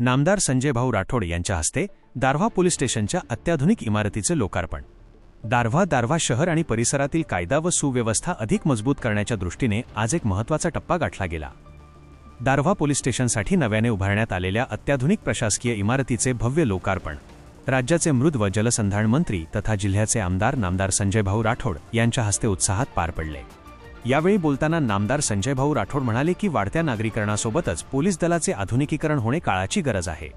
नामदार संजयभाऊ राठोड यांच्या हस्ते दारव्हा पोलीस स्टेशनच्या अत्याधुनिक इमारतीचे लोकार्पण। दारव्हा शहर आणि परिसरातील कायदा व सुव्यवस्था अधिक मजबूत करण्याच्या दृष्टीने आज एक महत्त्वाचा टप्पा गाठला गेला। दारव्हा पोलीस स्टेशनसाठी नव्याने उभारण्यात आलेल्या अत्याधुनिक प्रशासकीय इमारतीचे भव्य लोकार्पण राज्याचे मृद व जलसंधारण मंत्री तथा जिल्ह्याचे आमदार नामदार संजयभाऊ राठोड यांच्या हस्ते उत्साहात पार पडले। यावेळी बोलताना नामदार संजयभाऊ राठोड म्हणाले की वाढत्या नागरीकरणासोबतच पोलीस दलाचे आधुनिकीकरण होणे काळाची गरज आहे।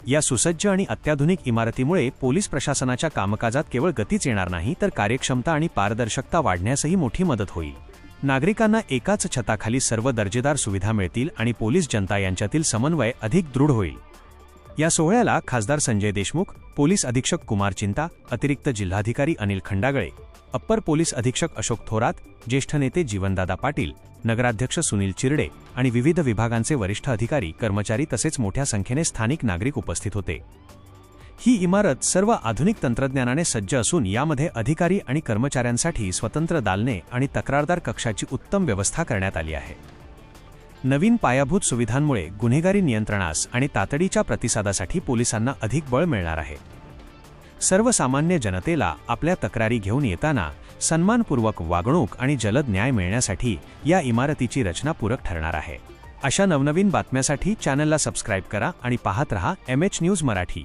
या सुसज्ज आणि अत्याधुनिक इमारतीमुळे पोलीस प्रशासनाच्या कामकाजात केवळ गतीच येणार नाही तर कार्यक्षमता आणि पारदर्शकता वाढण्यासही मोठी मदत होईल। नागरिकांना एकाच छताखाली सर्व दर्जेदार सुविधा मिळतील आणि पोलीस जनता यांच्यातील समन्वय अधिक दृढ होईल। या सोहळ्याला खासदार संजय देशमुख, पोलीस अधीक्षक कुमार चिंता, अतिरिक्त जिल्हाधिकारी अनिल खंडागळे, अप्पर पोलीस अधीक्षक अशोक थोरात, ज्येष्ठ नेते जीवनदादा पाटील, नगराध्यक्ष सुनील चिरडे आणि विविध विभागांचे वरिष्ठ अधिकारी, कर्मचारी तसेच मोठ्या संख्येने स्थानिक नागरिक उपस्थित होते। ही इमारत सर्व आधुनिक तंत्रज्ञानाने सज्ज असून यामध्ये अधिकारी आणि कर्मचाऱ्यांसाठी स्वतंत्र दालने आणि तक्रारदार कक्षाची उत्तम व्यवस्था करण्यात आली आहे। नवीन पायाभूत सुविधांमुळे गुन्हेगारी नियंत्रणास आणि तातडीच्या प्रतिसादासाठी पोलिसांना अधिक बळ मिळणार आहे। सर्वसामान्य जनतेला आपल्या तक्रारी घेऊन येताना सन्मानपूर्वक वागणूक आणि जलद न्याय मिळण्यासाठी या इमारतीची रचना पूरक ठरणार आहे। अशा नवनवीन बातम्यांसाठी चॅनलला सबस्क्राइब करा आणि पाहत रहा MH न्यूज मराठी।